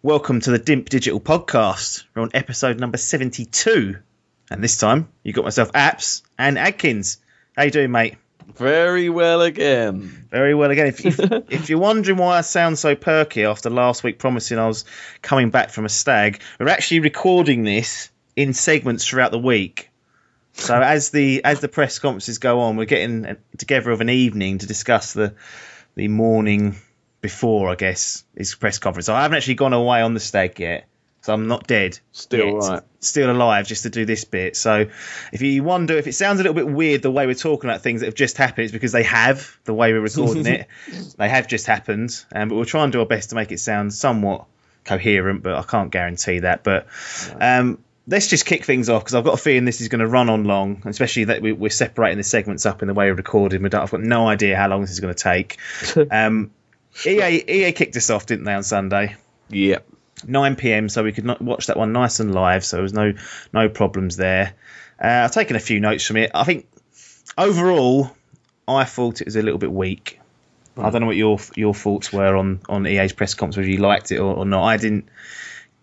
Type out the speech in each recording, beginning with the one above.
Welcome to the Dimp Digital Podcast. We're on episode number 72. And this time, you got myself, Apps, and Adkins. How you doing, mate? Very well again. Very well again. If you're wondering why I sound so perky after last week promising I was coming back from a stag, we're actually recording this in segments throughout the week. So as the press conferences go on, we're getting together of an evening to discuss the morning before, I guess, his press conference. So I haven't actually gone away on the stag yet, so I'm not dead. Still yet. Right. Still alive, just to do this bit. So if you wonder if it sounds a little bit weird the way we're talking about things that have just happened, it's because they have, the way we're recording it. They have just happened, but we'll try and do our best to make it sound somewhat coherent, but I can't guarantee that. But let's just kick things off, because I've got a feeling this is going to run on long, especially that we're separating the segments up in the way we're recording. I've got no idea how long this is going to take. EA kicked us off, didn't they, on Sunday? Yep. 9 p.m, so we could watch that one nice and live, so there was no problems there. I've taken a few notes from it. I think overall, I thought it was a little bit weak. Right. I don't know what your thoughts were on EA's press conference, whether you liked it or not. I didn't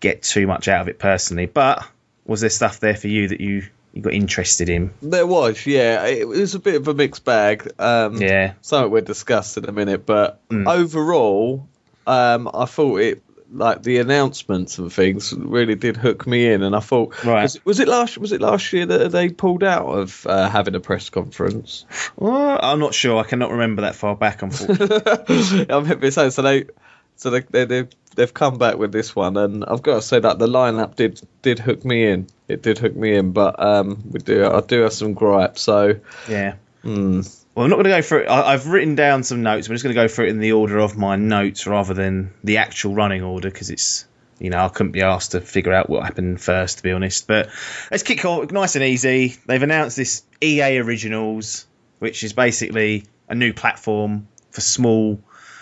get too much out of it personally, but was there stuff there for you that you got interested in? There was, yeah. It was a bit of a mixed bag. Yeah. Something we'll discuss in a minute, but overall, I thought it, like, the announcements and things really did hook me in, and I thought, right. was it last year that they pulled out of having a press conference? Well, I'm not sure. I cannot remember that far back, unfortunately. I'm happy to say, they've come back with this one, and I've got to say that the lineup did hook me in. It did hook me in, but I do have some gripes. So yeah. Well, I'm not going to go through it. I've written down some notes. I'm just going to go through it in the order of my notes rather than the actual running order, because it's, I couldn't be asked to figure out what happened first, to be honest. But let's kick off nice and easy. They've announced this EA Originals, which is basically a new platform for small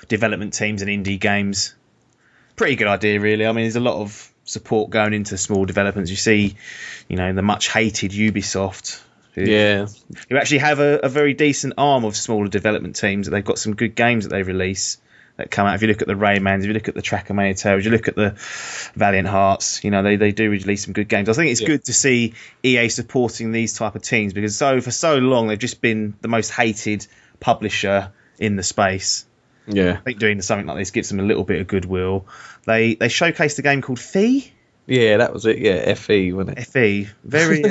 development teams and indie games. Pretty good idea, really. I mean, there's a lot of support going into small developments. You see, the much hated Ubisoft. You actually have a very decent arm of smaller development teams. They've got some good games that they release that come out. If you look at the Raymans, if you look at the Trackmania Tales, you look at the Valiant Hearts, they do release some good games. I think it's good to see EA supporting these type of teams, because for so long they've just been the most hated publisher in the space. Yeah, I think doing something like this gives them a little bit of goodwill. They showcased a game called Fee. Yeah, that was it. Yeah, FE, wasn't it? FE, very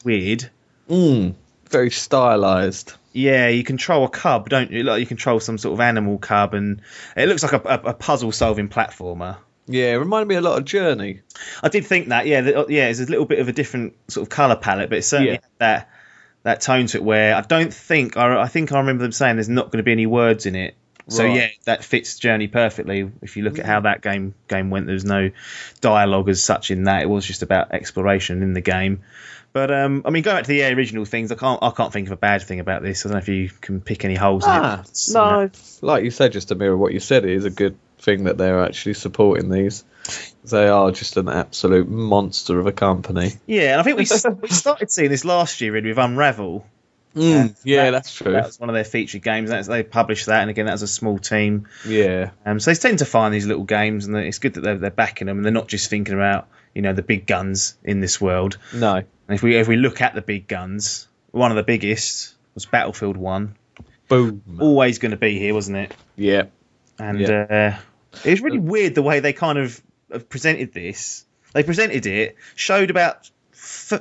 weird. Very stylized. Yeah, you control a cub, don't you? Like, you control some sort of animal cub, and it looks like a puzzle-solving platformer. Yeah, it reminded me a lot of Journey. I did think that. Yeah, it's a little bit of a different sort of colour palette, but it certainly had that tone to it. Where I think I remember them saying there's not going to be any words in it. So yeah, that fits Journey perfectly. If you look at how that game went, there was no dialogue as such in that. It was just about exploration in the game. But I mean, going back to the original things, I can't think of a bad thing about this. I don't know if you can pick any holes in it. No, like you said, just to mirror what you said, it is a good thing that they're actually supporting these. They are just an absolute monster of a company. Yeah, and I think we started seeing this last year really with Unravel. That's true. That was one of their featured games. They published that, and again, that was a small team. Yeah. So they tend to find these little games, and it's good that they're backing them, and they're not just thinking about the big guns in this world. No. And if we look at the big guns, one of the biggest was Battlefield 1. Boom. Always going to be here, wasn't it? Yeah. And it was really weird the way they kind of presented this. They presented it, showed about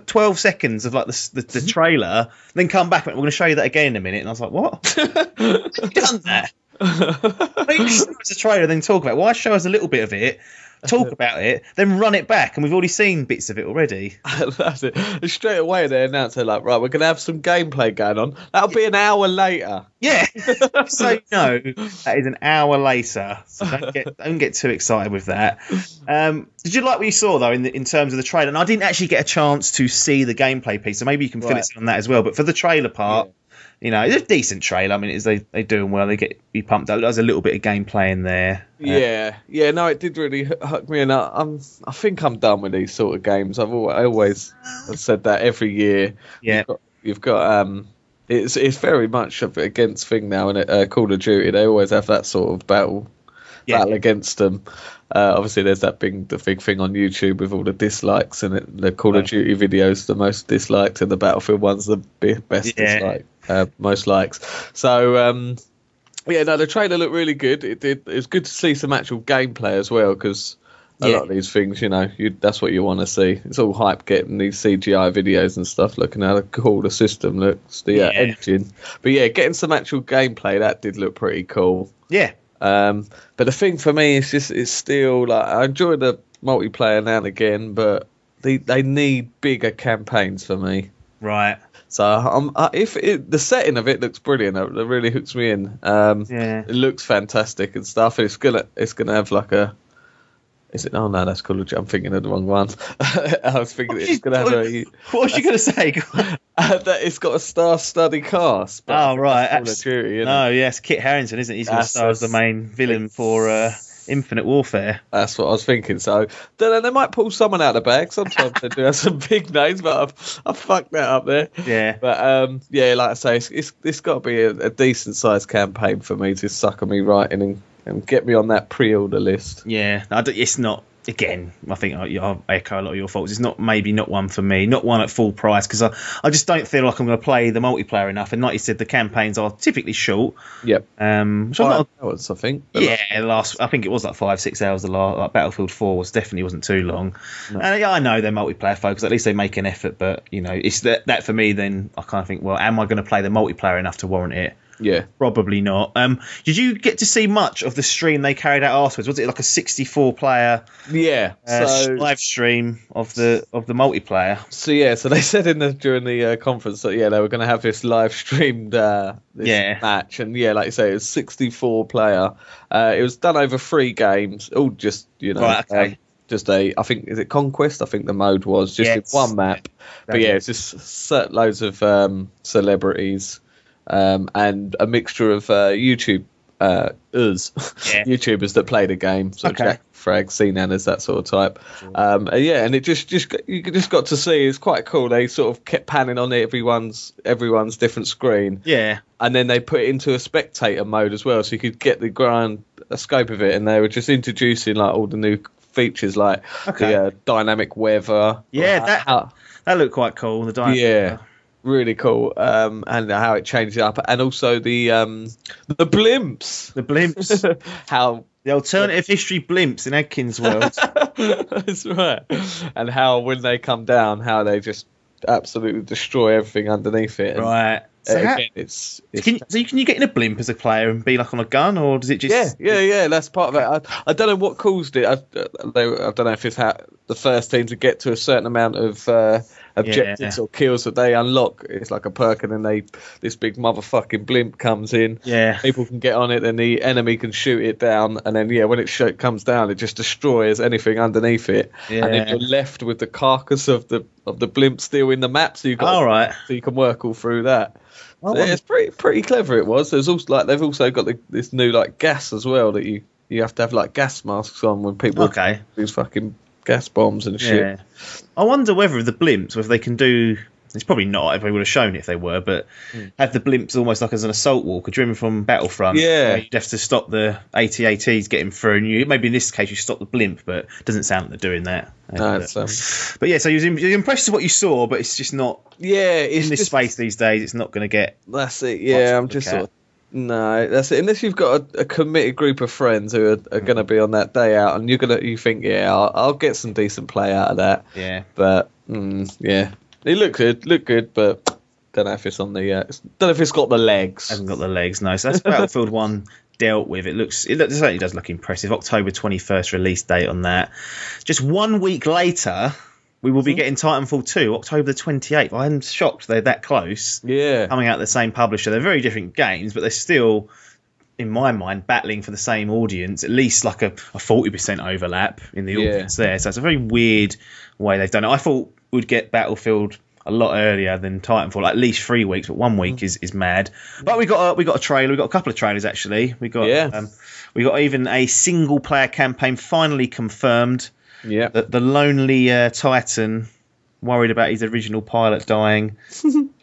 12 seconds of like the trailer, then come back and we're going to show you that again in a minute. And I was like, what? Have you done that? Maybe show us a trailer, then talk about it. Why show us a little bit of it, talk about it, then run it back, and we've already seen bits of it already. That's it. Straight away they announced, they're like, right, we're going to have some gameplay going on. That'll be an hour later. Yeah. So that is an hour later. So don't get too excited with that. Did you like what you saw though in terms of the trailer? And I didn't actually get a chance to see the gameplay piece, so maybe you can fill us in on that as well. But for the trailer part, it's a decent trailer. I mean, they do them well. They get you pumped up. There's a little bit of gameplay in there. Yeah. No, it did really hook me in. I think I'm done with these sort of games. I always said that every year. Yeah, you've got it's very much against thing now. And Call of Duty, they always have that sort of battle against them. Obviously, there's the big thing on YouTube with all the dislikes, and the Call of Duty videos, the most disliked, and the Battlefield one's the best dislike, most likes. So, the trailer looked really good. It was good to see some actual gameplay as well, because a lot of these things, that's what you want to see. It's all hype getting these CGI videos and stuff, looking how cool the system looks, the engine. But getting some actual gameplay, that did look pretty cool. Yeah. But the thing for me is it's still like, I enjoy the multiplayer now and again, but they need bigger campaigns for me. Right. So the setting of it looks brilliant, it really hooks me in. It looks fantastic and stuff. And it's gonna have like a. Is it? Oh no, that's Call of Duty. I'm thinking of the wrong one. I was thinking it's gonna have a. What was you gonna say? That it's got a star-studded cast. Oh right, Call of Duty, no, yes, Kit Harington, isn't he? He's gonna star as the main villain for Infinite Warfare. That's what I was thinking. So they might pull someone out of the bag. Sometimes they do have some big names, but I've fucked that up there. Yeah. But like I say, it's got to be a decent sized campaign for me to sucker me right in and get me on that pre-order list. Yeah, it's not. Again, I think I'll echo a lot of your faults. It's not one for me, not one at full price, because I just don't feel like I'm going to play the multiplayer enough. And like you said, the campaigns are typically short. Yep. 5 hours, I think. I think it was like 5-6 hours. Like Battlefield 4 definitely wasn't too long. No. And I know they're multiplayer focused. At least they make an effort. But it's that for me. Then I kind of think, well, am I going to play the multiplayer enough to warrant it? Yeah, probably not. Did you get to see much of the stream they carried out afterwards? Was it like a 64-player live stream of the multiplayer? So they said during the conference that they were going to have this live streamed match, and like you say, it was 64-player. It was done over 3 games, all just right, okay. I think, is it Conquest? I think the mode was just in one map. But it's just loads of celebrities. And a mixture of YouTubers that play the game, so Jack Frag, Cnanas, that sort of type. And it just you just got to see, it's quite cool. They sort of kept panning on everyone's different screen. Yeah. And then they put it into a spectator mode as well, so you could get the scope of it. And they were just introducing like all the new features, like the dynamic weather. Yeah, that looked quite cool. The dynamic weather. Really cool, and how it changes up, and also the blimps. The blimps. How the alternative history blimps in Adkins' world. That's right. And how when they come down, how they just absolutely destroy everything underneath it. Right. So can you get in a blimp as a player and be like on a gun, or does it just? Yeah. That's part of it. I don't know what caused it. I don't know if it's the first team to get to a certain amount of objectives or kills that they unlock. It's like a perk, and then this big motherfucking blimp comes in. Yeah. People can get on it, and the enemy can shoot it down, and then when it comes down, it just destroys anything underneath it. Yeah. And then you're left with the carcass of the blimp still in the map, so you can work all through that. So it's pretty clever. It was. There's also they've also got this new gas as well that you have to have like gas masks on when people use fucking gas bombs and shit. Yeah. I wonder whether the blimps, whether they can do. It's probably not. Everybody would have shown it if they were, but have the blimps almost like as an assault walker. Do you remember from Battlefront? Yeah. You'd have to stop the AT-ATs getting through, and maybe in this case you stop the blimp, but it doesn't sound like they're doing that. No, but yeah, so you're impressed with what you saw, but it's just not. Yeah, in this space these days, it's not going to get. That's it. Yeah, I'm just sort of. No, that's it. Unless you've got a committed group of friends who are going to be on that day out, and you think, I'll get some decent play out of that. Yeah. But it looked good, but don't know if it's on the. Don't know if it's got the legs. Hasn't got the legs, no. So that's Battlefield 1 dealt with. It certainly does look impressive. October 21st release date on that. Just 1 week later, we will be getting Titanfall 2, October the 28th. I'm shocked they're that close. Yeah. Coming out the same publisher. They're very different games, but they're still, in my mind, battling for the same audience. At least like a 40% overlap in the audience there. So it's a very weird way they've done it. I thought we'd get Battlefield a lot earlier than Titanfall, at least 3 weeks, but 1 week is mad. But we got a trailer. We got a couple of trailers actually. We got even a single player campaign finally confirmed. Yeah, the lonely Titan worried about his original pilot dying,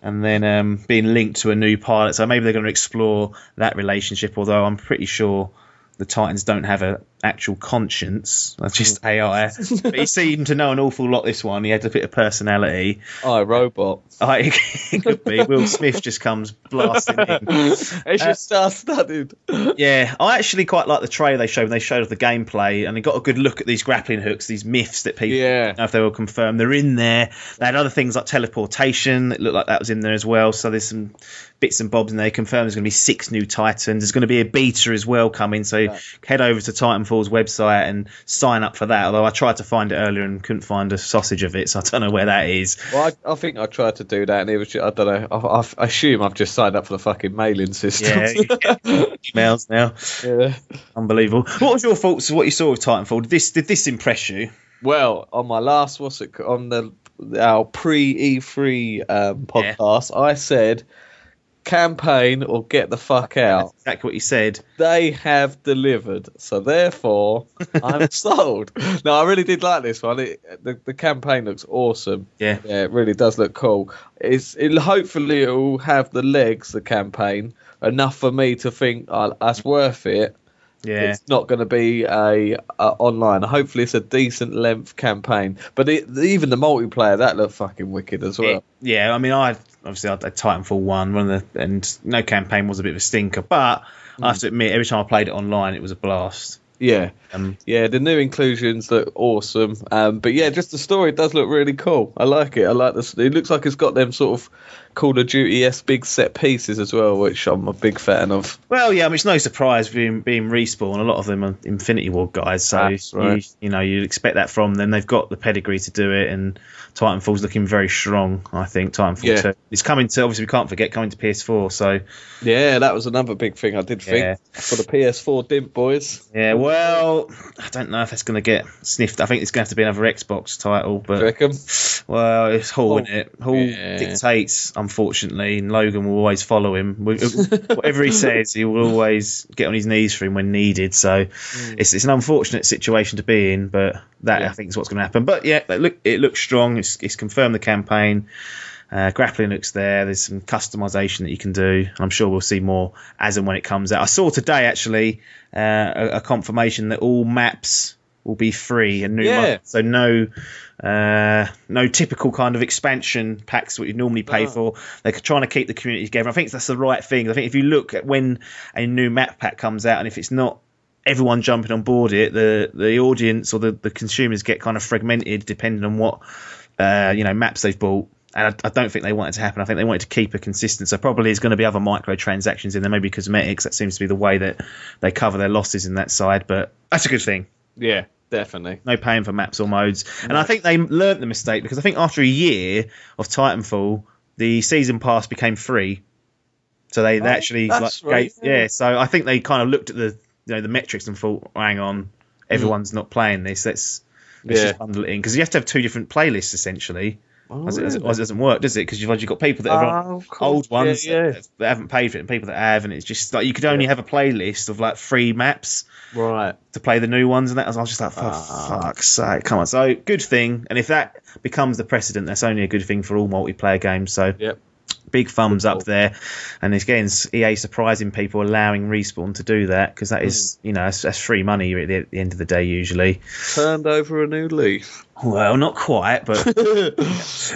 and then being linked to a new pilot. So maybe they're going to explore that relationship. Although I'm pretty sure the Titans don't have an actual conscience. That's just AI. But he seemed to know an awful lot, this one. He had a bit of personality. Robot. It could be. Will Smith just comes blasting in. It's just star-studded. Yeah, I actually quite like the trailer they showed when they showed off the gameplay, and they got a good look at these grappling hooks, these myths that people don't know if they were confirmed. They're in there. They had other things like teleportation. It looked like that was in there as well. So there's some bits and bobs, and they confirmed there's going to be 6 new Titans. There's going to be a beta as well coming, so head over to Titanfall's website and sign up for that. Although I tried to find it earlier and couldn't find a sausage of it, so I don't know where that is. Well, I think I tried to do that, and it was just, I don't know. I assume I've just signed up for the fucking mailing system. Yeah, you get emails now. Yeah, unbelievable. What was your thoughts of what you saw with Titanfall? Did this impress you? Well, on my last our pre-E3 podcast, I said, campaign or get the fuck out. That's exactly what you said. They have delivered, so therefore I'm sold. No, I really did like this one. The campaign looks awesome. Yeah, it really does look cool. Hopefully it will have the legs, the campaign, enough for me to think that's worth it. Yeah, it's not going to be a online. Hopefully, it's a decent length campaign. But even the multiplayer, that looked fucking wicked as well. I mean, I had Titanfall 1, and no campaign was a bit of a stinker. But I have to admit, every time I played it online, it was a blast. Yeah, the new inclusions look awesome. But yeah, just the story does look really cool. I like it. I like this. It looks like it's got them sort of Call of Duty-esque big set pieces as well, which I'm a big fan of. Well, yeah, I mean, it's no surprise being Respawn. A lot of them are Infinity Ward guys, so right. you'd expect that from them. They've got the pedigree to do it, and Titanfall's looking very strong. I think Titanfall 2. It's coming to, obviously we can't forget, coming to PS4. So yeah, that was another big thing I did think for the PS4 Dimp boys. Yeah, well, I don't know if that's going to get sniffed. I think it's going to have to be another Xbox title. But do you reckon? Well, it's Hall, isn't it? Hall dictates, unfortunately, and Logan will always follow him. Whatever he says, he will always get on his knees for him when needed. So it's an unfortunate situation to be in, but that I think is what's going to happen. But yeah, it looks strong. It's confirmed the campaign. Grappling looks there. There's some customization that you can do, and I'm sure we'll see more as and when it comes out. I saw today actually a confirmation that all maps will be free and new maps, so no typical kind of expansion packs what you normally pay for. They're trying to keep the community together. I think that's the right thing. I think if you look at when a new map pack comes out, and if it's not everyone jumping on board it, the audience or the consumers get kind of fragmented depending on what maps they've bought. And I don't think they want it to happen. I think they wanted to keep it consistent. So probably there's going to be other microtransactions in there, maybe cosmetics. That seems to be the way that they cover their losses in that side. But that's a good thing. Yeah, definitely. No paying for maps or modes. And I think they learnt the mistake, because I think after a year of Titanfall, the season pass became free. So they actually so I think they kind of looked at the metrics and thought, hang on, everyone's not playing this. Let's just bundle it in, because you have to have 2 different playlists essentially. It doesn't work, does it? Because you've got people that are old ones that haven't paid for it, and people that have, and it's just like you could only have a playlist of like free maps, right, to play the new ones, and that I was just like, for fuck's sake, come on. So good thing, and if that becomes the precedent, that's only a good thing for all multiplayer games. So big thumbs up there, and again, EA surprising people, allowing Respawn to do that, because that is, that's free money at the end of the day usually. Turned over a new leaf. Well, not quite, but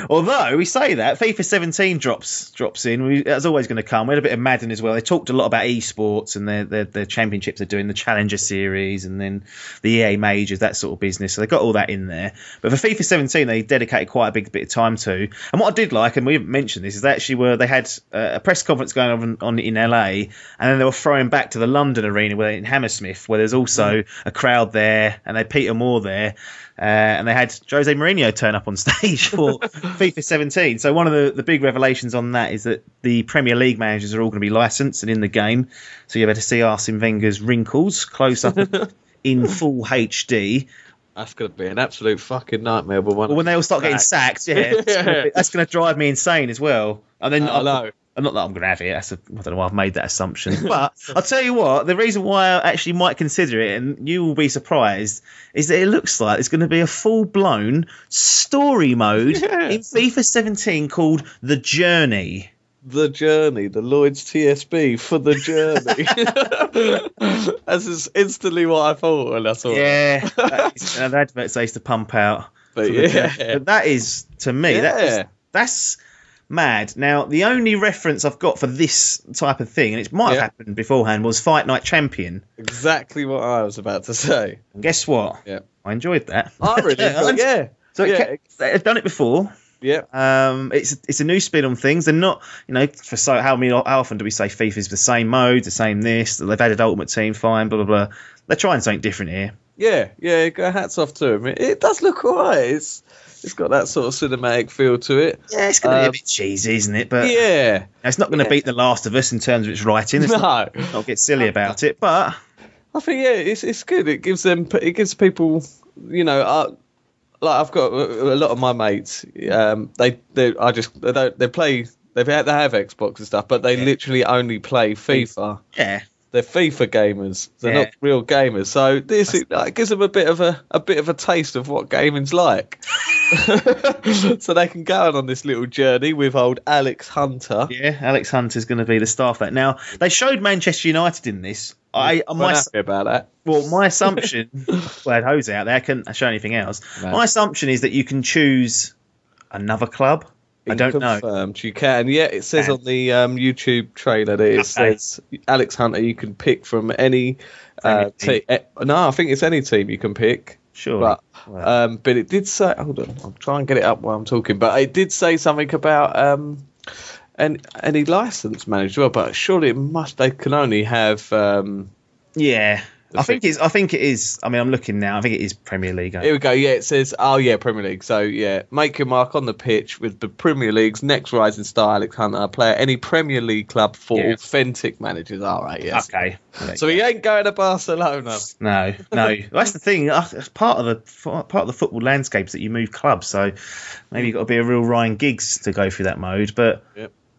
although we say that, FIFA 17 drops in. That's always going to come. We had a bit of Madden as well. They talked a lot about esports and their championships they're doing, the Challenger Series and then the EA Majors, that sort of business. So they got all that in there. But for FIFA 17, they dedicated quite a big bit of time to. And what I did like, and we haven't mentioned this, is they had a press conference going on in LA, and then they were throwing back to the London arena in Hammersmith, where there's also a crowd there, and they had Peter Moore there. And they had Jose Mourinho turn up on stage for FIFA 17. So one of the big revelations on that is that the Premier League managers are all going to be licensed and in the game. So you're able to see Arsene Wenger's wrinkles close up in full HD. That's going to be an absolute fucking nightmare. But when they all start getting sacked, that's going to drive me insane as well. And then I know. Not that I'm going to have it. I don't know why I've made that assumption. But I'll tell you what, the reason why I actually might consider it, and you will be surprised, is that it looks like there's going to be a full-blown story mode in FIFA 17 called The Journey. the journey, the Lloyd's TSB for the journey. That's just instantly what I thought when I saw it. Yeah, the adverts they used to pump out. But But that is, to me, that's mad. Now, the only reference I've got for this type of thing, and it might have happened beforehand, was Fight Night Champion. Exactly what I was about to say. And guess what? Yeah, I enjoyed that. I really enjoyed it. So they've done it before. Yeah. It's a new spin on things. They're not, how often do we say FIFA's the same mode, the same this? They've added Ultimate Team, fine, blah blah blah. They're trying something different here. Yeah. Hats off to them. It does look alright. It's got that sort of cinematic feel to it. Yeah, it's going to be a bit cheesy, isn't it? But yeah, it's not going to beat The Last of Us in terms of its writing. It's not get silly about it, but I think it's good. It gives people, like I've got a lot of my mates. They have Xbox and stuff, but they literally only play FIFA. Yeah. They're FIFA gamers. They're not real gamers. So this gives them a bit of a taste of what gaming's like. So they can go on this little journey with old Alex Hunter. Yeah, Alex Hunter's going to be the star for that. Now they showed Manchester United in this. I'm happy about that. Well, my assumption, I had Jose out there. I couldn't show anything else. No. My assumption is that you can choose another club. I don't know. Confirmed, you can. Yeah, it says on the YouTube trailer that it says Alex Hunter. You can pick from any team. No, I think it's any team you can pick. Sure. But it did say. Hold on, I'll try and get it up while I'm talking. But it did say something about any license managed. Well, but surely they can only have. I think it is. I mean, I'm looking now. I think it is Premier League. Here we go. Yeah, it says, Premier League. So, yeah, make your mark on the pitch with the Premier League's next rising star, Alex Hunter, player any Premier League club for authentic managers. All right, yes. Okay. So he ain't going to Barcelona. No. That's the thing. It's part of the football landscape is that you move clubs. So maybe you've got to be a real Ryan Giggs to go through that mode. But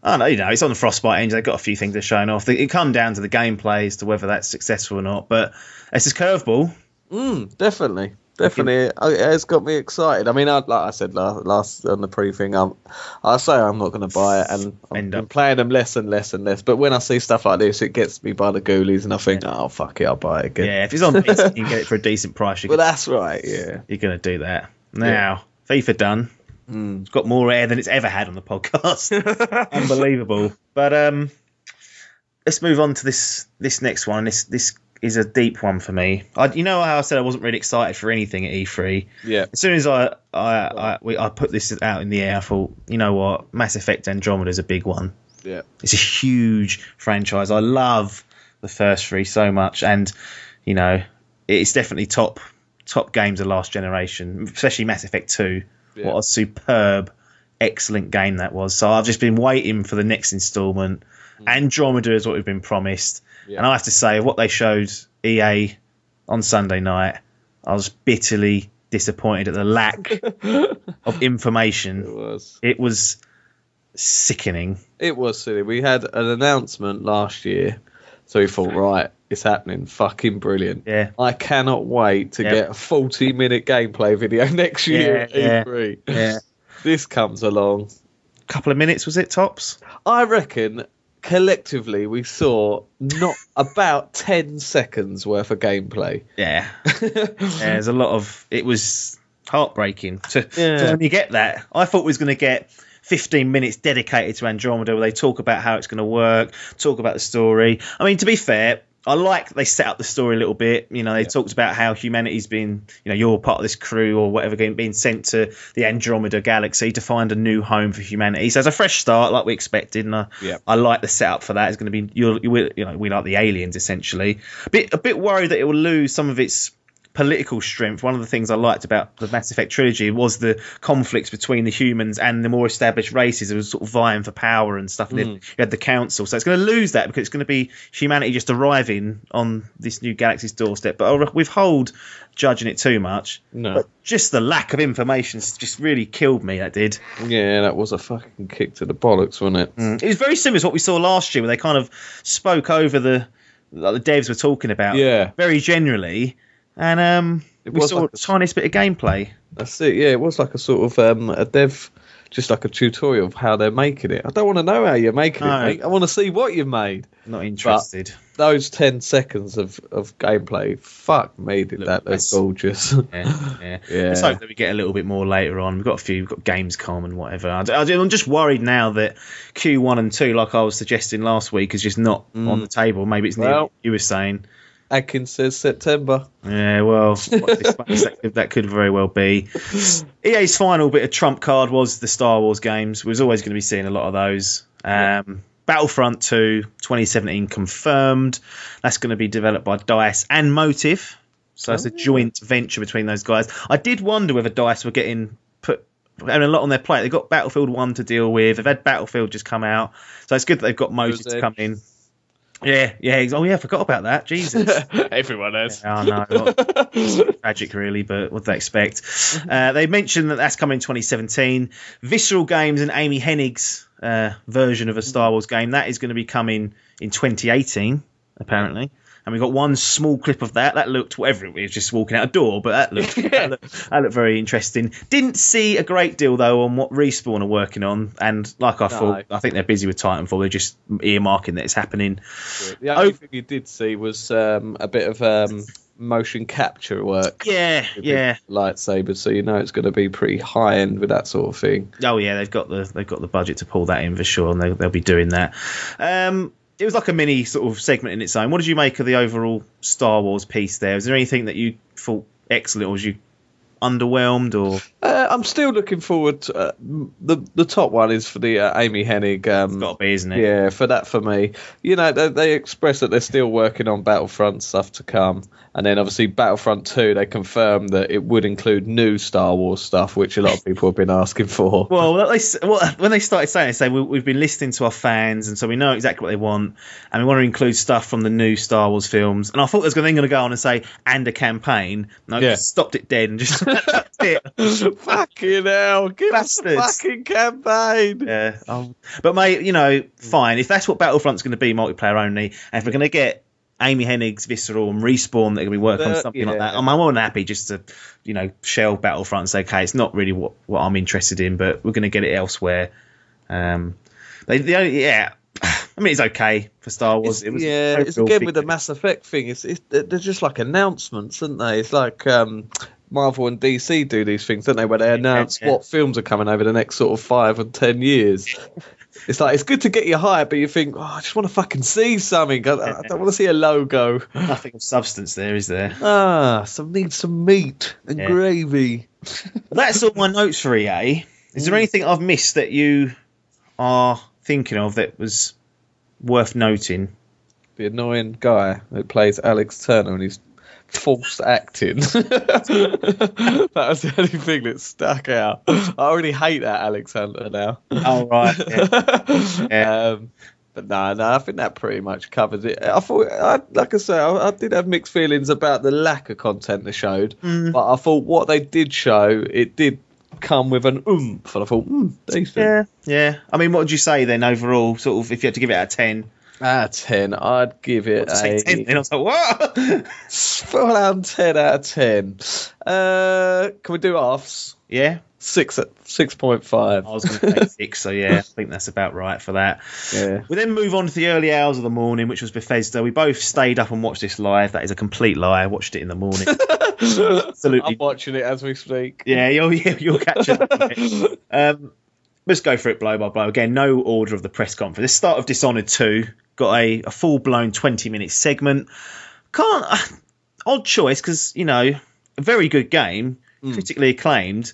I don't know, it's on the Frostbite engine. They've got a few things they're showing off. It come down to the gameplay as to whether that's successful or not. But it's his curveball. Definitely. It's got me excited. I mean, like I said last on the pre-thing, I say I'm not going to buy it, and I'm playing them less and less and less. But when I see stuff like this, it gets me by the ghoulies, and I think, oh, fuck it, I'll buy it again. Yeah, if it's on PC, you can get it for a decent price. That's right, yeah. You're going to do that. Now, FIFA done. It's got more air than it's ever had on the podcast. Unbelievable. But let's move on to this next one. This is a deep one for me. You know how I said I wasn't really excited for anything at E3? Yeah. As soon as I put this out in the air, I thought, you know what, Mass Effect Andromeda is a big one. Yeah. It's a huge franchise. I love the first three so much, and it's definitely top games of last generation, especially Mass Effect 2. Yeah. What a superb, excellent game that was. So I've just been waiting for the next instalment. Andromeda is what we've been promised. Yeah. And I have to say, what they showed EA on Sunday night, I was bitterly disappointed at the lack of information. It was sickening. It was silly. We had an announcement last year, so we thought, right, it's happening. Fucking brilliant. Yeah. I cannot wait to get a 40-minute gameplay video next year at E3. Yeah. This comes along. A couple of minutes, was it, tops? I reckon collectively we saw not about 10 seconds worth of gameplay. Yeah. There's a lot of... It was heartbreaking to when you get that. I thought we was going to get 15 minutes dedicated to Andromeda where they talk about how it's going to work, talk about the story. I mean, to be fair, I like they set up the story a little bit. They talked about how humanity's been, you're part of this crew or whatever, being sent to the Andromeda galaxy to find a new home for humanity. So it's a fresh start, like we expected, and I like the setup for that. It's going to be, we like the aliens essentially. A bit worried that it will lose some of its political strength. One of the things I liked about the Mass Effect trilogy was the conflicts between the humans and the more established races. It was sort of vying for power and stuff. And then you had the council. So it's going to lose that because it's going to be humanity just arriving on this new galaxy's doorstep. But I'll withhold judging it too much. No. But just the lack of information just really killed me, that did. Yeah, that was a fucking kick to the bollocks, wasn't it? It was very similar to what we saw last year where they kind of spoke over the devs were talking about. Yeah. Very generally. And we saw a tiniest bit of gameplay. That's it, yeah. It was like a sort of a dev just like a tutorial of how they're making it. I don't want to know how you're making it, mate. I want to see what you've made. Not interested. But those 10 seconds of gameplay, fuck me, that was gorgeous. Yeah. Let's hope that we get a little bit more later on. We've got Gamescom and whatever. I'm just worried now that Q1 and 2, like I was suggesting last week, is just not on the table. Maybe it's near what you were saying. Adkins says September. Yeah, well, that could very well be. EA's final bit of trump card was the Star Wars games. We was always going to be seeing a lot of those. Battlefront 2, 2017 confirmed. That's going to be developed by DICE and Motive. So it's a joint venture between those guys. I did wonder whether DICE were having a lot on their plate. They've got Battlefield 1 to deal with. They've had Battlefield just come out. So it's good that they've got Motive to come in. Yeah. Oh, yeah, I forgot about that. Jesus. Everyone has. Yeah, I know. Tragic, really, but what do they expect? They mentioned that that's coming in 2017. Visceral Games and Amy Hennig's version of a Star Wars game, that is going to be coming in 2018, apparently. And we got one small clip of that. That looked, whatever it was, just walking out a door, but that looked very interesting. Didn't see a great deal, though, on what Respawn are working on. And like I thought, I think they're busy with Titanfall. They're just earmarking that it's happening. The only thing you did see was a bit of motion capture work. Yeah. Lightsabers, so you know it's going to be pretty high end with that sort of thing. Oh yeah, they've got the budget to pull that in for sure, and they'll be doing that. It was like a mini sort of segment in its own. What did you make of the overall Star Wars piece there? Was there anything that you thought excellent, or was you underwhelmed? Or I'm still looking forward to the top one is for the Amy Hennig. It's got to be, isn't it? Yeah, for me. You know, they express that they're still working on Battlefront stuff to come. And then obviously Battlefront 2, they confirmed that it would include new Star Wars stuff, which a lot of people have been asking for. Well, when they started saying it, they say we've been listening to our fans, and so we know exactly what they want, and we want to include stuff from the new Star Wars films. And I thought they were going to go on and say, and a campaign. No, just stopped it dead and just that's it. Fucking hell, give us a fucking campaign. Yeah, but mate, you know, fine. If that's what Battlefront's going to be, multiplayer only, and if we're going to get Amy Hennig's Visceral and Respawn that are going to be working on something like that, I'm more than happy just to, you know, shelve Battlefront and say, okay, it's not really what I'm interested in, but we're going to get it elsewhere. I mean, it's okay for Star Wars. It's again with the Mass Effect thing. They're just like announcements, aren't they? It's like Marvel and DC do these things, don't they? Where they announce what films are coming over the next sort of 5 and 10 years. It's like, it's good to get you hyped, but you think, I just want to fucking see something. I don't want to see a logo. Nothing of substance there, is there? Need some meat and gravy. That's all my notes for EA. Is there anything I've missed that you are thinking of that was worth noting? The annoying guy that plays Alex Turner and he's forced acting. That was the only thing that stuck out. I already hate that Alex Hunter now. Oh, right. Yeah. But no, I think that pretty much covers it. I thought, like I say, I did have mixed feelings about the lack of content they showed, but I thought what they did show, it did come with an oomph, and I thought, decent. Yeah. I mean, what would you say then overall, sort of, if you had to give it out of 10? Out of 10, I'd give it a 10. And I was like, what? Full on 10 out of 10. Can we do halves? Yeah. 6.5. I was going to say 6, so yeah, I think that's about right for that. Yeah. We then move on to the early hours of the morning, which was Bethesda. We both stayed up and watched this live. That is a complete lie. I watched it in the morning. Absolutely. I'm watching it as we speak. Yeah, you'll catch it. Let's go for it blow by blow. Again, no order of the press conference. The start of Dishonored 2 got a full-blown 20-minute segment. Odd choice, because, you know, a very good game, critically acclaimed,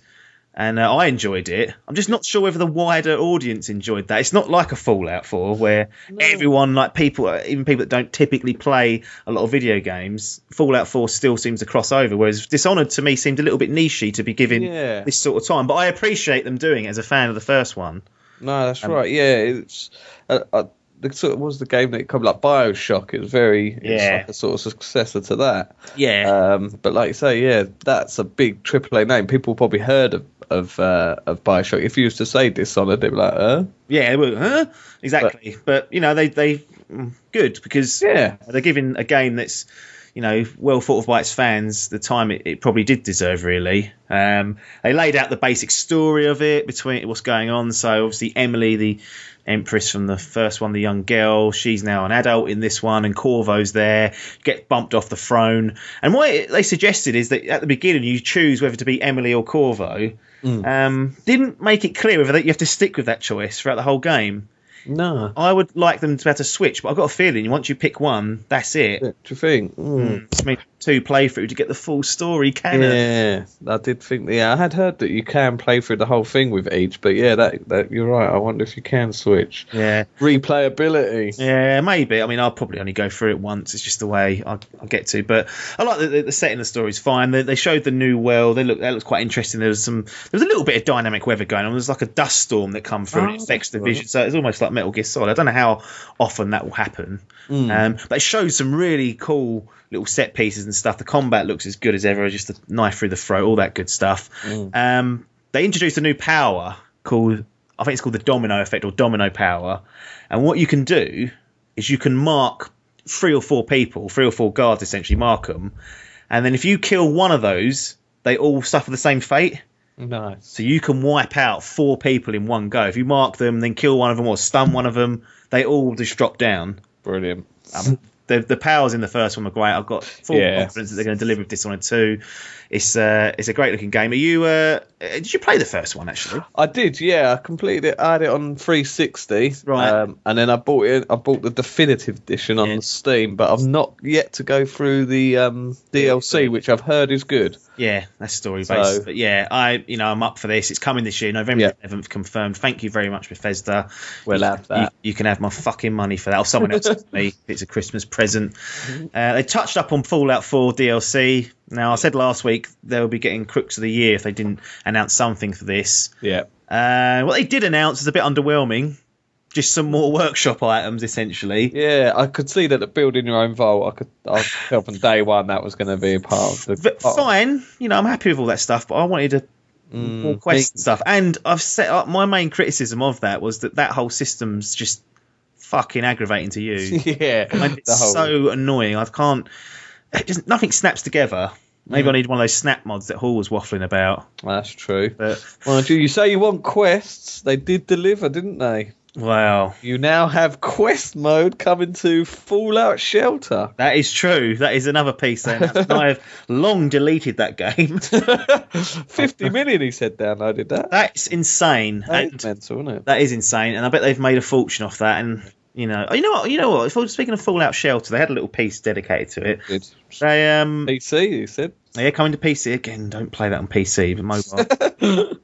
and I enjoyed it. I'm just not sure whether the wider audience enjoyed that. It's not like a Fallout 4 where everyone, like people, even people that don't typically play a lot of video games, Fallout 4 still seems to cross over, whereas Dishonored to me seemed a little bit nichey to be given this sort of time. But I appreciate them doing it as a fan of the first one. No, that's right. Yeah, it's it was the game that covered like BioShock. It was it's like a sort of successor to that. Yeah. But like you say, that's a big AAA name. People probably heard of BioShock. If you used to say Dishonored, they'd be like, Yeah, well, Exactly. But you know, they good because they're giving a game that's, well thought of by its fans, the time it probably did deserve, really. They laid out the basic story of it, between what's going on. So obviously Emily, the Empress from the first one, the young girl, she's now an adult in this one, and Corvo's there, get bumped off the throne. And what they suggested is that at the beginning you choose whether to be Emily or Corvo. Didn't make it clear whether you have to stick with that choice throughout the whole game. No. I would like them to be able to switch, but I've got a feeling once you pick one, that's it. Do you think? It's made 2 playthrough to get the full story canon. Yeah, I did think. Yeah, I had heard that you can play through the whole thing with each, but yeah, that you're right. I wonder if you can switch. Yeah, replayability. Yeah, maybe. I mean, I'll probably only go through it once. It's just the way I'll get to. But I like the setting. The story's fine. They showed the new world. That looks quite interesting. There was a little bit of dynamic weather going on. There's like a dust storm that comes through and it affects the vision. So it's almost like Metal Gear Solid. I don't know how often that will happen. But it shows some really cool little set pieces and stuff. The combat looks as good as ever, just a knife through the throat, all that good stuff. They introduced a new power called, I think it's called the domino effect or domino power. And what you can do is you can mark 3 or 4 people, 3 or 4 guards essentially, mark them. And then if you kill one of those, they all suffer the same fate. Nice. So you can wipe out 4 people in one go. If you mark them, then kill one of them or stun one of them, they all just drop down. Brilliant. The powers in the first one were great. I've got full confidence that they're going to deliver with Dishonored 2. It's a great looking game. Are you? Did you play the first one actually? I did. Yeah, I completed it. I had it on 360. Right. And then I bought it. I bought the definitive edition on Steam, but I've not yet to go through the DLC, which I've heard is good. Yeah, that's story based. So, but yeah, I'm up for this. It's coming this year, November 11th, confirmed. Thank you very much, Bethesda. We'll have that. You can have my fucking money for that, or someone else for me. If it's a Christmas present. They touched up on Fallout 4 DLC. Now, I said last week they'll be getting Crooks of the Year if they didn't announce something for this. Yeah. What they did announce is a bit underwhelming. Just some more workshop items, essentially. Yeah, I could see that the building your own vault, I felt from day one that was going to be a part of the... Fine, I'm happy with all that stuff, but I wanted more quests and stuff. And I've set up, my main criticism of that was that whole system's just fucking aggravating to use. Yeah. And it's so annoying. Nothing snaps together. Maybe I need one of those snap mods that Hall was waffling about. That's true. But well, you say you want quests. They did deliver, didn't they? Wow. You now have quest mode coming to Fallout Shelter. That is true. That is another piece then. I have long deleted that game. 50 million, he said, downloaded that. That's insane. That is mental, isn't it? That is insane. And I bet they've made a fortune off that. And, you know what? Speaking of Fallout Shelter, they had a little piece dedicated to it. Good. They, PC, you said? Yeah, coming to PC. Again, don't play that on PC, but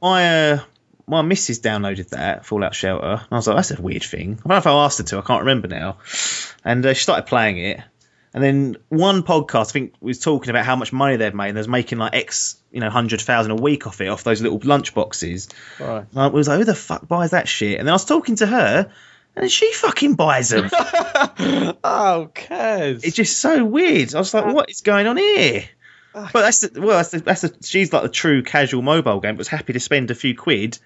mobile. My missus downloaded that, Fallout Shelter, and I was like, that's a weird thing. I don't know if I asked her to, I can't remember now. And she started playing it, and then one podcast, I think, was talking about how much money they've made, and they was making like X, 100,000 a week off it, off those little lunch boxes. Right. And I was like, who the fuck buys that shit? And then I was talking to her, and she fucking buys them. Oh, Kaz. It's just so weird. I was like, what is going on here? But she's like the true casual mobile game, but was happy to spend a few quid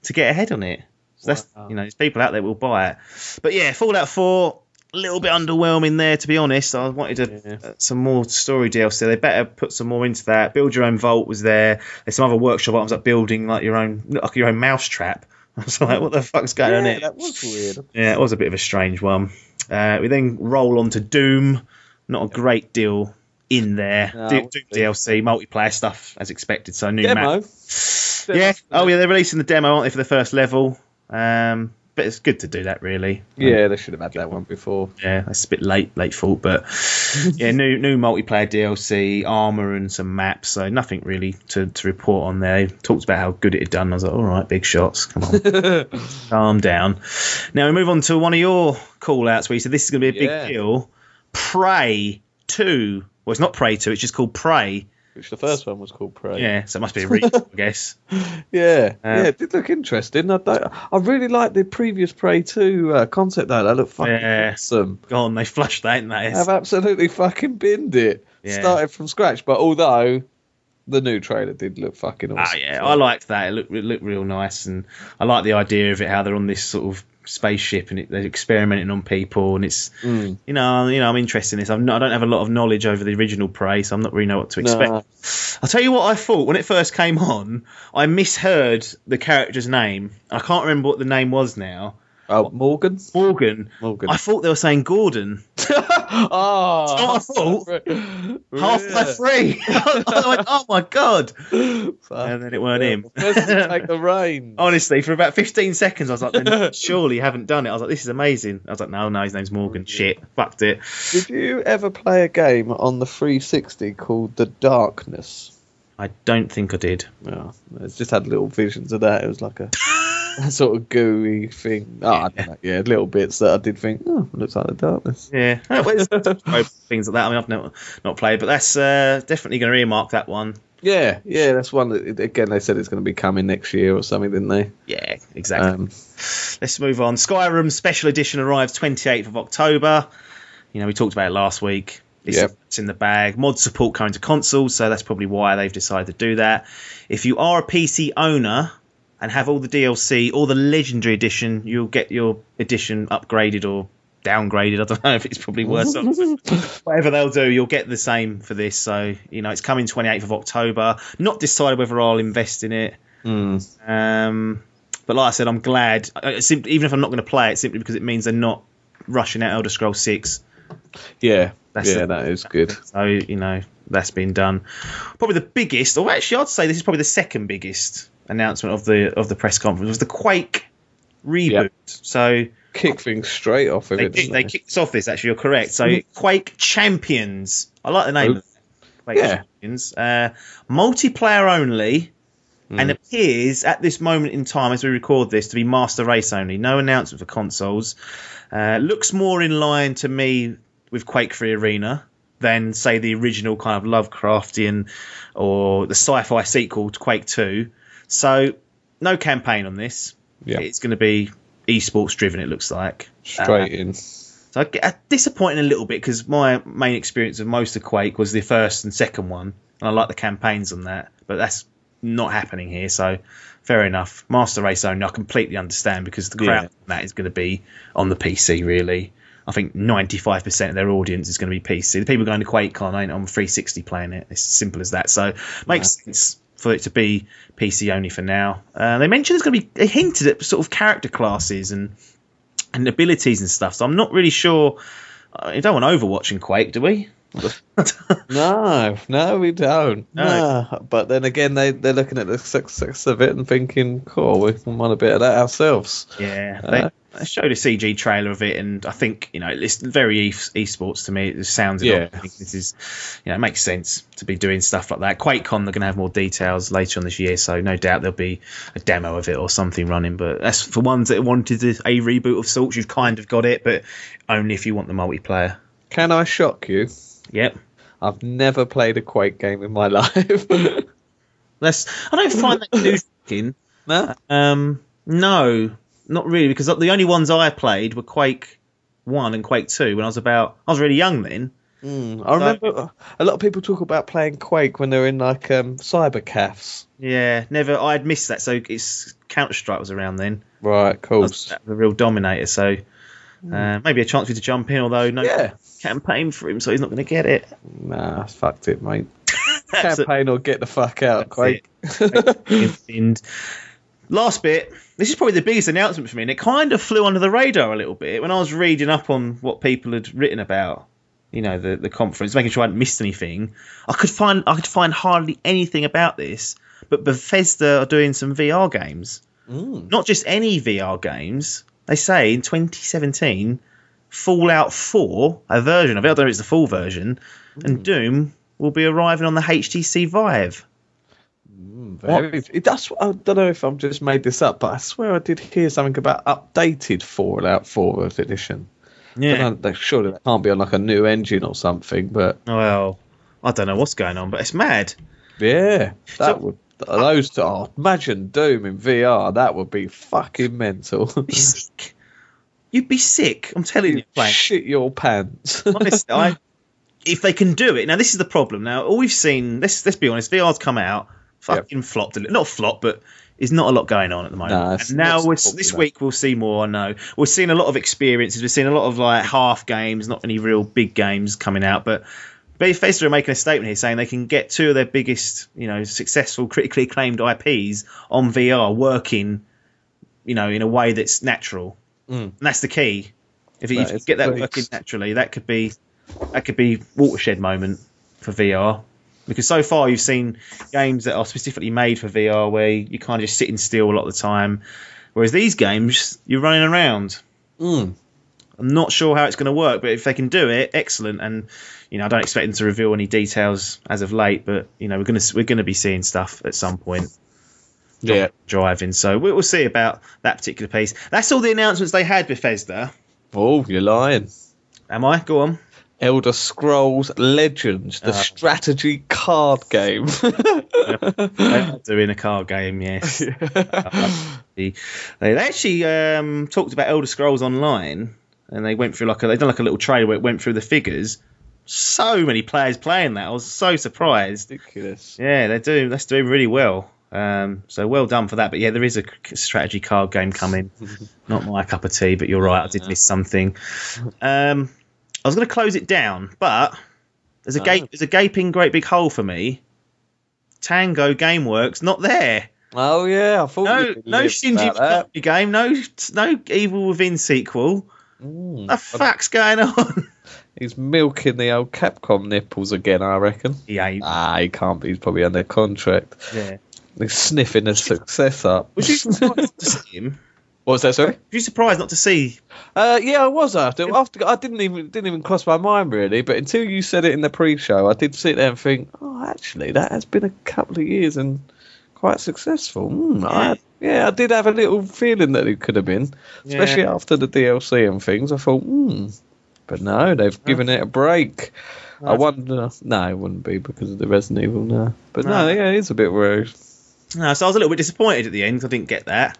to get ahead on it. So that's there's people out there that will buy it. But yeah, Fallout 4, a little bit underwhelming there, to be honest. I wanted some more story DLC. They better put some more into that. Build your own vault was there. There's some other workshop items like building like your own mouse trap. I was like, what the fuck's going on here? That was weird. Yeah, it was a bit of a strange one. We then roll on to Doom. Not a great deal in there. Doom DLC, multiplayer stuff as expected. So new demo. map. Yeah. Oh yeah, they're releasing the demo, aren't they, for the first level? But it's good to do that, really. Yeah, they should have had that one before. Yeah, that's a bit late fault, but yeah, new multiplayer DLC, armor, and some maps. So nothing really to report on there. They talked about how good it had done. I was like, all right, big shots. Come on, calm down. Now we move on to one of your call outs where you said this is going to be a big deal. Prey 2. Well, it's not Prey 2. It's just called Prey. Which the first one was called Prey. Yeah, so it must be a remake, I guess. Yeah, it did look interesting. I really liked the previous Prey 2 concept, though. That looked fucking awesome. Go on, they flushed that, didn't they? I've absolutely fucking binned it. Yeah. Started from scratch, but although the new trailer did look fucking awesome. I liked that. It looked real nice, and I like the idea of it, how they're on this sort of spaceship, and they're experimenting on people, and it's you know, I'm interested in this. I don't have a lot of knowledge over the original Prey, so I'm not really know what to expect. No. I'll tell you what I thought when it first came on. I misheard the character's name. I can't remember what the name was now. Oh, Morgan. I thought they were saying Gordon. Oh, not my fault. Half-Life 3. I went, oh my god. And then it weren't him. Take the reins. Honestly, for about 15 seconds, I was like, they surely haven't done it. I was like, this is amazing. I was like, no, his name's Morgan. Shit, fucked it. Did you ever play a game on the 360 called The Darkness? I don't think I did. Yeah, I just had little visions of that. It was like a sort of gooey thing. Oh, I don't know. Yeah, little bits that I did think, oh, it looks like The Darkness. Yeah, things like that. I mean, I've not played, but that's definitely going to earmark that one. Yeah, that's one that, again, they said it's going to be coming next year or something, didn't they? Yeah, exactly. Let's move on. Skyrim Special Edition arrives 28th of October. You know, we talked about it last week. It's in the bag. Mod support coming to consoles, so that's probably why they've decided to do that. If you are a PC owner and have all the DLC or the Legendary Edition, you'll get your edition upgraded or downgraded. I don't know if it's probably worse off. Whatever they'll do, you'll get the same for this. So, you know, it's coming 28th of October. Not decided whether I'll invest in it. But like I said, I'm glad. Even if I'm not going to play it, simply because it means they're not rushing out Elder Scrolls 6. Yeah, that is good. So, you know, that's been done. Probably the biggest, or actually I'd say this is probably the second biggest announcement of the press conference, was the Quake reboot. Yep. So kick things straight off of it. They kicked us off this, actually, you're correct. So Quake Champions. I like the name of it. Quake Champions. Multiplayer only, and appears at this moment in time, as we record this, to be Master Race only. No announcement for consoles. Looks more in line to me with Quake 3 Arena than, say, the original kind of Lovecraftian or the sci-fi sequel to Quake 2. So, no campaign on this. Yeah. It's going to be esports driven, it looks like. Straight in. So I get disappointed a little bit because my main experience of most of Quake was the first and second one, and I like the campaigns on that, but that's not happening here, so fair enough. Master Race only, I completely understand, because the crowd on that is going to be on the PC, really. I think 95% of their audience is going to be PC. The people going to QuakeCon ain't on 360 playing it. It's as simple as that. So makes sense for it to be PC only for now. They mentioned there's going to be, they hinted at sort of character classes and abilities and stuff. So I'm not really sure. We don't want Overwatch in Quake, do we? No, we don't. No. But then again, they're looking at the success of it and thinking, cool, we want a bit of that ourselves. Yeah, they showed a CG trailer of it, and I think, you know, it's very esports to me. It sounds I think this is, you know, it makes sense to be doing stuff like that. QuakeCon, they're going to have more details later on this year, so no doubt there'll be a demo of it or something running. But that's for ones that wanted a reboot of sorts. You've kind of got it, but only if you want the multiplayer. Can I shock you? Yep. I've never played a Quake game in my life. I don't find that too shocking. No? No, not really, because the only ones I played were Quake 1 and Quake 2 when I was really young then. I remember a lot of people talk about playing Quake when they're in like cyber cafes. Yeah, never. I'd missed that, so it's Counter-Strike was around then. Right, cool. The real dominator, so maybe a chance for you to jump in, although campaign for him, so he's not going to get it. Nah, fucked it, mate. Campaign or get the fuck out, Quake. Last bit. This is probably the biggest announcement for me, and it kind of flew under the radar a little bit when I was reading up on what people had written about, you know, the conference, making sure I hadn't missed anything. I could find hardly anything about this, but Bethesda are doing some VR games. Not just any VR games. They say in 2017, Fallout 4, a version of it, I don't know if it's the full version, and Doom will be arriving on the HTC Vive. I don't know if I've just made this up, but I swear I did hear something about updated Fallout 4 edition. Yeah. Surely that can't be on like a new engine or something, but... Well, I don't know what's going on, but it's mad. Yeah, imagine Doom in VR, that would be fucking mental. You'd be sick, I'm telling you. Shit your pants. Honestly, if they can do it... Now, this is the problem. Now, all we've seen... Let's be honest, VR's come out... Fucking flopped a little. Not flopped, but is not a lot going on at the moment. No, and now this week we'll see more. I know we're seeing a lot of experiences. We're seeing a lot of like half games, not any real big games coming out. But Bethesda are making a statement here saying they can get two of their biggest, successful, critically acclaimed IPs on VR working, in a way that's natural. And that's the key. If you get that working naturally, that could be watershed moment for VR. Because so far you've seen games that are specifically made for VR where you can't just sitting still a lot of the time. Whereas these games, you're running around. I'm not sure how it's going to work, but if they can do it, excellent. And I don't expect them to reveal any details as of late, but we're going to be seeing stuff at some point. Yeah, driving. So we'll see about that particular piece. That's all the announcements they had, Bethesda. Oh, you're lying. Am I? Go on. Elder Scrolls Legends, the strategy card game. They're doing a card game, yes. They actually talked about Elder Scrolls Online, and they went through they've done a little trailer where it went through the figures. So many players playing that. I was so surprised. Ridiculous. Yeah, that's doing really well. So well done for that. But yeah, there is a strategy card game coming. Not my cup of tea, but you're right. I did miss something. I was going to close it down, but there's a gaping great big hole for me. Tango Gameworks not there. Oh yeah, I thought no Shinji Mikami game, no Evil Within sequel. What the fuck's going on? He's milking the old Capcom nipples again, I reckon. He ain't. He can't be. He's probably under contract. Yeah. He's sniffing a success up. Was you surprised to see him? What was that, sorry? Were you surprised not to see? Yeah, I was after. I didn't even cross my mind really, but until you said it in the pre-show, I did sit there and think, actually, that has been a couple of years and quite successful. I did have a little feeling that it could have been, especially after the DLC and things. I thought, but no, they've given it a break. I wonder. No, it wouldn't be because of the Resident Evil. No, but no, it's a bit rude. No, so I was a little bit disappointed at the end because I didn't get that.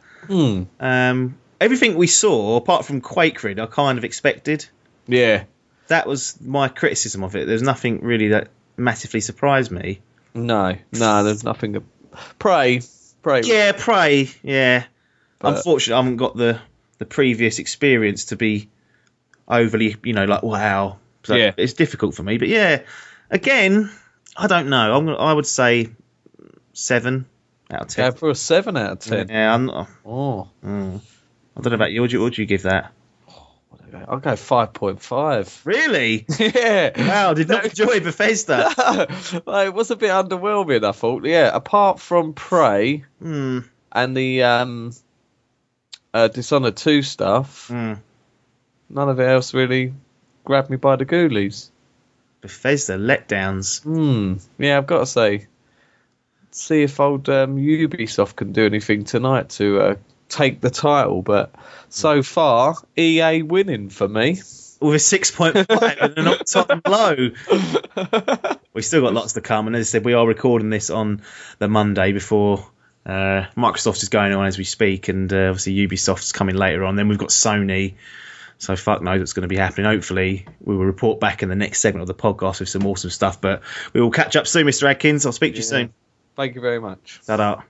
Everything we saw, apart from Quake Rid, I kind of expected. Yeah. That was my criticism of it. There's nothing really that massively surprised me. No, there's nothing. Prey. Yeah, Prey, yeah. But unfortunately, I haven't got the previous experience to be overly, wow. So it's difficult for me. But yeah, again, I don't know. I would say 7 out of 10. Go for a 7 out of 10. Yeah, I'm not. I don't know about you. What would you give that? I'll go 5.5. Really? Yeah. Wow, did not enjoy Bethesda. It was a bit underwhelming, I thought. Yeah, apart from Prey and the Dishonored 2 stuff, none of it else really grabbed me by the ghoulies. Bethesda letdowns. Yeah, I've got to say, see if old Ubisoft can do anything tonight to take the title, but so far EA winning for me with a 6.5 and an all-time low. We still got lots to come, and as I said, we are recording this on the Monday before Microsoft is going on as we speak, and obviously Ubisoft's coming later on. Then we've got Sony, so fuck knows what's going to be happening. Hopefully we will report back in the next segment of the podcast with some awesome stuff, but we will catch up soon, Mr. Adkins. I'll speak to you soon. Thank you very much. Ta-da.